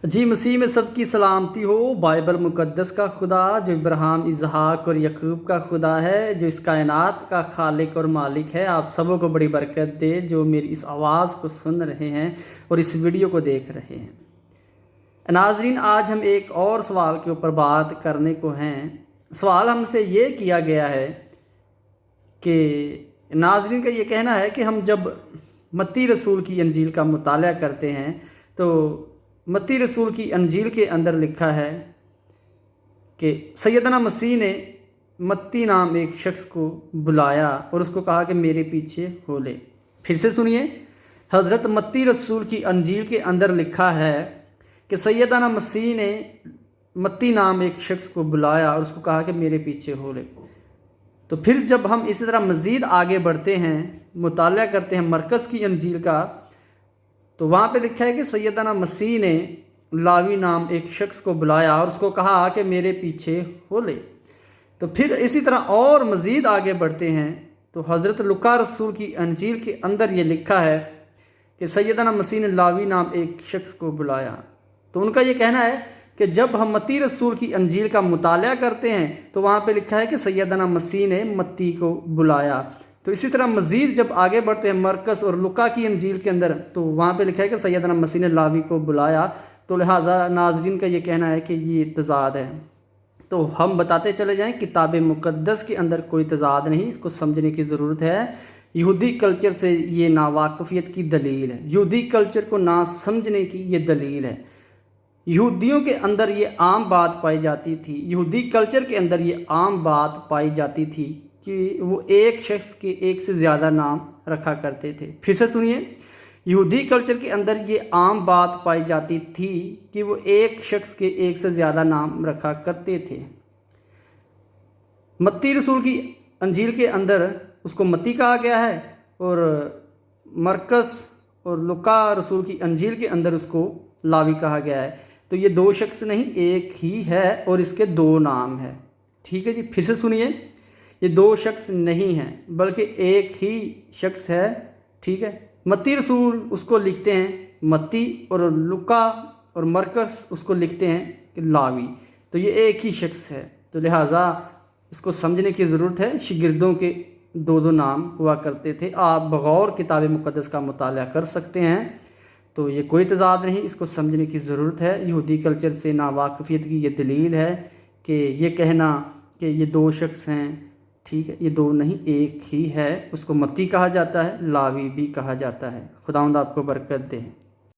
جی مسیح میں سب کی سلامتی ہو۔ بائبل مقدس کا خدا جو ابراہیم، اسحاق اور یعقوب کا خدا ہے، جو اس کائنات کا خالق اور مالک ہے، آپ سبوں کو بڑی برکت دے جو میری اس آواز کو سن رہے ہیں اور اس ویڈیو کو دیکھ رہے ہیں۔ ناظرین، آج ہم ایک اور سوال کے اوپر بات کرنے کو ہیں۔ سوال ہم سے یہ کیا گیا ہے کہ ناظرین کا یہ کہنا ہے کہ ہم جب متی رسول کی انجیل کا مطالعہ کرتے ہیں تو متی رسول کی انجیل کے اندر لکھا ہے کہ سیدنا مسیح نے متی نام ایک شخص کو بلایا اور اس کو کہا کہ میرے پیچھے ہو لے۔ پھر سے سنیے، حضرت متی رسول کی انجیل کے اندر لکھا ہے کہ سیدنا مسیح نے متی نام ایک شخص کو بلایا اور اس کو کہا کہ میرے پیچھے ہو لے۔ تو پھر جب ہم اسی طرح مزید آگے بڑھتے ہیں، مطالعہ کرتے ہیں مرکز کی انجیل کا، تو وہاں پہ لکھا ہے کہ سیدنا مسیح نے لاوی نام ایک شخص کو بلایا اور اس کو کہا کہ میرے پیچھے ہو لے۔ تو پھر اسی طرح اور مزید آگے بڑھتے ہیں تو حضرت لوقا رسول کی انجیل کے اندر یہ لکھا ہے کہ سیدنا مسیح نے لاوی نام ایک شخص کو بلایا۔ تو ان کا یہ کہنا ہے کہ جب ہم متی رسول کی انجیل کا مطالعہ کرتے ہیں تو وہاں پہ لکھا ہے کہ سیدنا مسیح نے متی کو بلایا۔ تو اسی طرح مزید جب آگے بڑھتے ہیں مرکز اور لوقا کی انجیل کے اندر تو وہاں پہ لکھا ہے کہ سیدنا مسیح نے لاوی کو بلایا۔ تو لہٰذا ناظرین کا یہ کہنا ہے کہ یہ تضاد ہے۔ تو ہم بتاتے چلے جائیں، کتاب مقدس کے اندر کوئی تضاد نہیں، اس کو سمجھنے کی ضرورت ہے۔ یہودی کلچر سے یہ ناواقفیت کی دلیل ہے، یہودی کلچر کو نہ سمجھنے کی یہ دلیل ہے۔ یہودیوں کے اندر یہ عام بات پائی جاتی تھی، یہودی کلچر کے اندر یہ عام بات پائی جاتی تھی کہ وہ ایک شخص کے ایک سے زیادہ نام رکھا کرتے تھے۔ پھر سے سنیے، یہودی کلچر کے اندر یہ عام بات پائی جاتی تھی کہ وہ ایک شخص کے ایک سے زیادہ نام رکھا کرتے تھے۔ متی رسول کی انجیل کے اندر اس کو متی کہا گیا ہے اور مرکز اور لوقا رسول کی انجیل کے اندر اس کو لاوی کہا گیا ہے۔ تو یہ دو شخص نہیں، ایک ہی ہے اور اس کے دو نام ہیں۔ ٹھیک ہے جی، پھر سے سنیے، یہ دو شخص نہیں ہیں بلکہ ایک ہی شخص ہے۔ ٹھیک ہے، متی رسول اس کو لکھتے ہیں متی اور لوقا اور مرکز اس کو لکھتے ہیں کہ لاوی۔ تو یہ ایک ہی شخص ہے، تو لہٰذا اس کو سمجھنے کی ضرورت ہے۔ شاگردوں کے دو دو نام ہوا کرتے تھے۔ آپ بغور کتاب مقدس کا مطالعہ کر سکتے ہیں، تو یہ کوئی تضاد نہیں، اس کو سمجھنے کی ضرورت ہے۔ یہودی کلچر سے ناواقفیت کی یہ دلیل ہے کہ یہ کہنا کہ یہ دو شخص ہیں، ٹھیک ہے، یہ دو نہیں، ایک ہی ہے۔ اس کو متی کہا جاتا ہے، لاوی بھی کہا جاتا ہے۔ خداوند آپ کو برکت دے۔